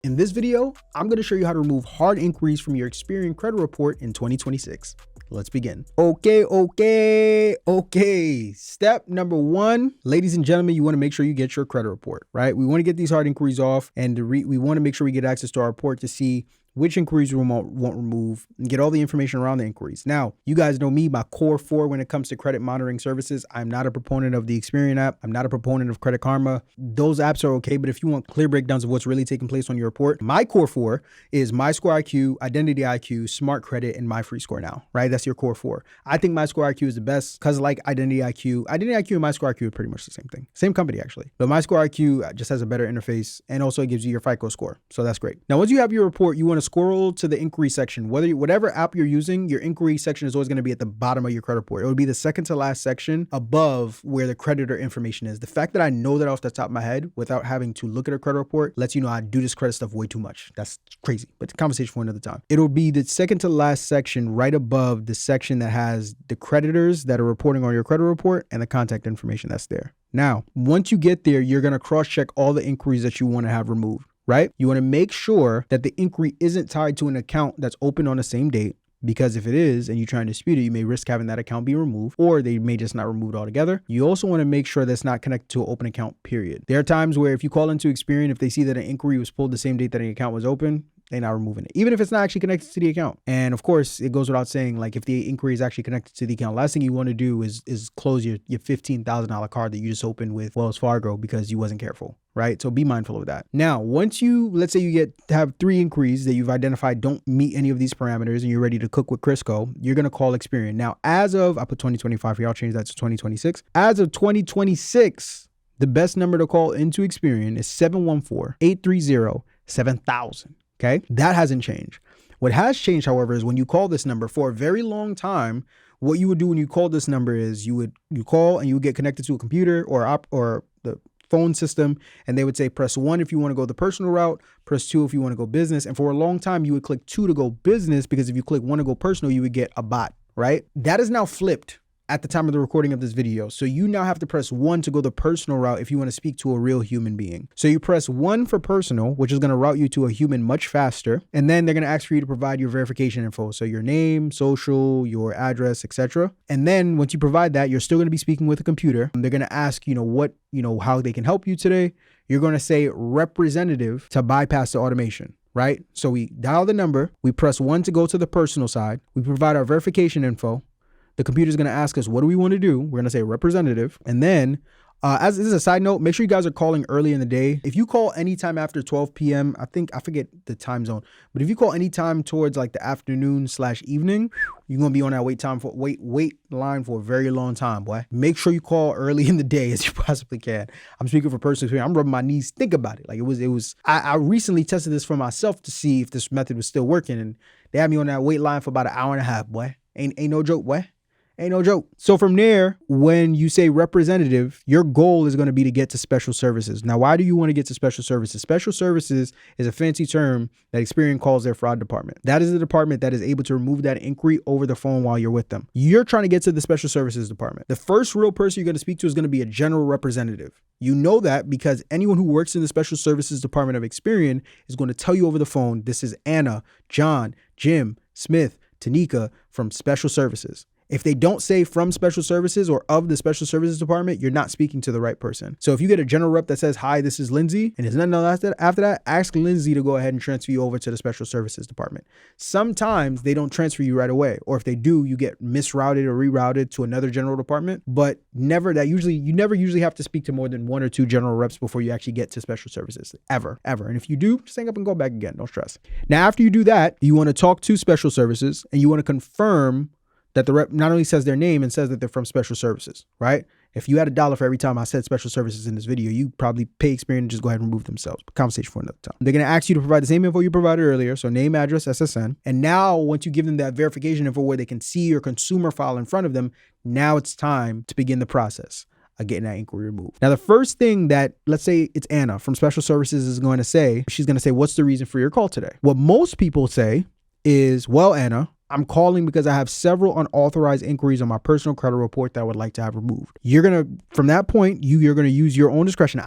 In this video, I'm going to show you how to remove hard inquiries from your Experian credit report in 2026. Let's begin. Okay. Step number one, ladies and gentlemen, you want to make sure you get your credit report, right? We want to get these hard inquiries off, and we want to make sure we get access to our report to see which inquiries we won't remove and get all the information around the inquiries. Now, you guys know me, my core four when it comes to credit monitoring services. I'm not a proponent of the Experian app. I'm not a proponent of Credit Karma. Those apps are okay, but if you want clear breakdowns of what's really taking place on your report, my core four is MyScoreIQ, Identity IQ, Smart Credit, and MyFreeScore now, right? That's your core four. I think MyScoreIQ is the best because like Identity IQ and MyScoreIQ are pretty much the same thing. Same company actually. But MyScoreIQ just has a better interface and also it gives you your FICO score. So that's great. Now, once you have your report, you want to scroll to the inquiry section. Whatever app you're using, your inquiry section is always going to be at the bottom of your credit report. It would be the second to last section above where the creditor information is. The fact that I know that off the top of my head without having to look at a credit report lets you know I do this credit stuff way too much. That's crazy, but it's a conversation for another time. It'll be the second to last section right above the section that has the creditors that are reporting on your credit report and the contact information that's there. Now, once you get there, you're going to cross-check all the inquiries that you want to have removed. Right? You want to make sure that the inquiry isn't tied to an account that's open on the same date, because if it is and you try and dispute it, you may risk having that account be removed, or they may just not remove it altogether. You also want to make sure that's not connected to an open account, period. There are times where if you call into Experian, if they see that an inquiry was pulled the same date that an account was open, they're not removing it, even if it's not actually connected to the account. And of course, it goes without saying, like if the inquiry is actually connected to the account, last thing you want to do is close your $15,000 card that you just opened with Wells Fargo because you wasn't careful, right? So be mindful of that. Now, once let's say you have 3 inquiries that you've identified don't meet any of these parameters and you're ready to cook with Crisco, you're going to call Experian. Now, as of, I put 2025 for y'all, change that to 2026. As of 2026, the best number to call into Experian is 714-830-7000. Okay, that hasn't changed. What has changed, however, is when you call this number for a very long time, what you would do when you call this number is you call and you would get connected to a computer or the phone system, and they would say press 1 if you want to go the personal route, press 2 if you want to go business. And for a long time, you would click 2 to go business, because if you click 1 to go personal, you would get a bot, right? That is now flipped at the time of the recording of this video. So you now have to press 1 to go the personal route if you want to speak to a real human being. So you press 1 for personal, which is going to route you to a human much faster. And then they're going to ask for you to provide your verification info. So your name, social, your address, etc. And then once you provide that, you're still going to be speaking with a computer. They're going to ask, how they can help you today. You're going to say representative to bypass the automation. Right? So we dial the number, we press 1 to go to the personal side, we provide our verification info. The computer's going to ask us, what do we want to do? We're going to say representative. And then as this is a side note, make sure you guys are calling early in the day. If you call anytime after 12 p.m., I forget the time zone, but if you call anytime towards like the afternoon/evening, you're going to be on that wait line for a very long time, boy. Make sure you call early in the day as you possibly can. I'm speaking for personal experience. I'm rubbing my knees. Think about it. Like I recently tested this for myself to see if this method was still working. And they had me on that wait line for about an hour and a half, boy. Ain't no joke, boy. Ain't no joke. So from there, when you say representative, your goal is going to be to get to special services. Now, why do you want to get to special services? Special services is a fancy term that Experian calls their fraud department. That is the department that is able to remove that inquiry over the phone while you're with them. You're trying to get to the special services department. The first real person you're going to speak to is going to be a general representative. You know that because anyone who works in the special services department of Experian is going to tell you over the phone, this is Anna, John, Jim, Smith, Tanika from special services. If they don't say from special services or of the special services department, you're not speaking to the right person. So if you get a general rep that says, hi, this is Lindsay, and there's nothing else after that, ask Lindsay to go ahead and transfer you over to the special services department. Sometimes they don't transfer you right away. Or if they do, you get misrouted or rerouted to another general department, but you never usually have to speak to more than 1 or 2 general reps before you actually get to special services, ever. And if you do, just hang up and go back again. Don't stress. Now, after you do that, you want to talk to special services and you want to confirm that the rep not only says their name and says that they're from special services, right? If you had $1 for every time I said special services in this video, you probably pay Experian and just go ahead and remove themselves. Conversation for another time. They're going to ask you to provide the same info you provided earlier. So name, address, SSN. And now once you give them that verification info where they can see your consumer file in front of them, now it's time to begin the process of getting that inquiry removed. Now, the first thing that, let's say it's Anna from special services is going to say, she's going to say, what's the reason for your call today? What most people say is, well, Anna, I'm calling because I have several unauthorized inquiries on my personal credit report that I would like to have removed. From that point, you're going to use your own discretion.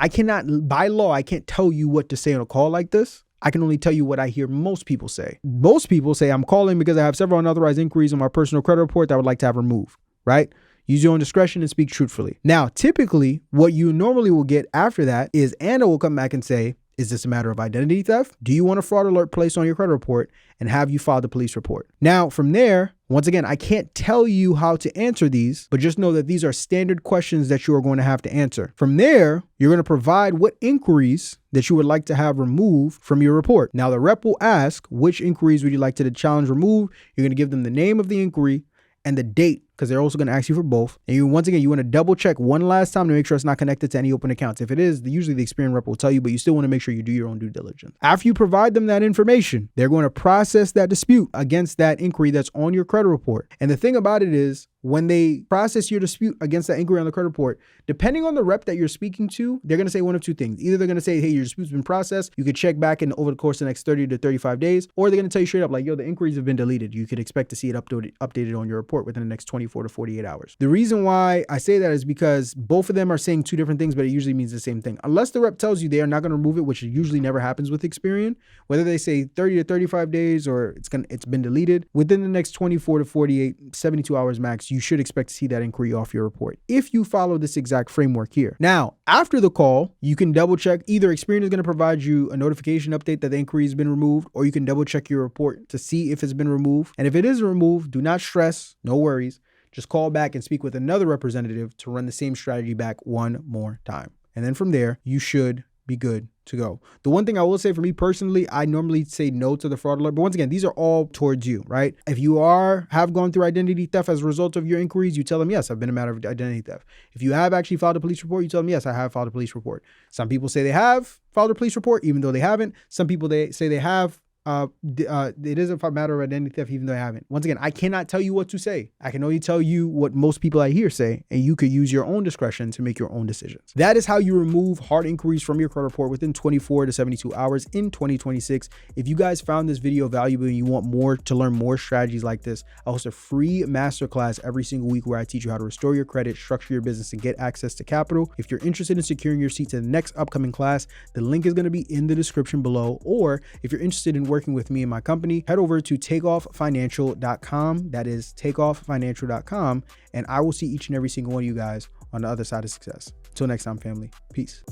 By law, I can't tell you what to say on a call like this. I can only tell you what I hear most people say. Most people say, I'm calling because I have several unauthorized inquiries on my personal credit report that I would like to have removed, right? Use your own discretion and speak truthfully. Now, typically, what you normally will get after that is Anna will come back and say, is this a matter of identity theft? Do you want a fraud alert placed on your credit report? And have you filed a police report? Now, from there, once again, I can't tell you how to answer these, but just know that these are standard questions that you are going to have to answer. From there, you're going to provide what inquiries that you would like to have removed from your report. Now, the rep will ask, which inquiries would you like to challenge removed? You're going to give them the name of the inquiry and the date, because they're also going to ask you for both. And once again, you want to double check one last time to make sure it's not connected to any open accounts. If it is, usually the Experian rep will tell you, but you still want to make sure you do your own due diligence. After you provide them that information, they're going to process that dispute against that inquiry that's on your credit report. And the thing about it is, when they process your dispute against that inquiry on the credit report, depending on the rep that you're speaking to, they're going to say one of two things. Either they're going to say, hey, your dispute's been processed. You could check back in over the course of the next 30 to 35 days. Or they're going to tell you straight up like, yo, the inquiries have been deleted. You could expect to see it updated on your report within the next 24 to 48 hours. The reason why I say that is because both of them are saying two different things, but it usually means the same thing. Unless the rep tells you they are not going to remove it, which usually never happens with Experian, whether they say 30 to 35 days or it's been deleted, within the next 24 to 48, 72 hours max, you should expect to see that inquiry off your report if you follow this exact framework here. Now, after the call, you can double check. Either Experian is going to provide you a notification update that the inquiry has been removed, or you can double check your report to see if it's been removed. And if it is removed, do not stress, no worries. Just call back and speak with another representative to run the same strategy back one more time. And then from there, you should be good to go. The one thing I will say for me personally, I normally say no to the fraud alert, but once again, these are all towards you, right? If you have gone through identity theft as a result of your inquiries, you tell them, yes, I've been a matter of identity theft. If you have actually filed a police report, you tell them, yes, I have filed a police report. Some people say they have filed a police report, even though they haven't. Some people, they say they have. It is a matter of identity theft, even though I haven't. Once again, I cannot tell you what to say. I can only tell you what most people I hear say, and you could use your own discretion to make your own decisions. That is how you remove hard inquiries from your credit report within 24 to 72 hours in 2026. If you guys found this video valuable and you want more to learn more strategies like this, I host a free masterclass every single week where I teach you how to restore your credit, structure your business, and get access to capital. If you're interested in securing your seat to the next upcoming class, the link is going to be in the description below. Or if you're interested in working with me and my company, head over to takeofffinancial.com. That is takeofffinancial.com. And I will see each and every single one of you guys on the other side of success. Till next time, family. Peace.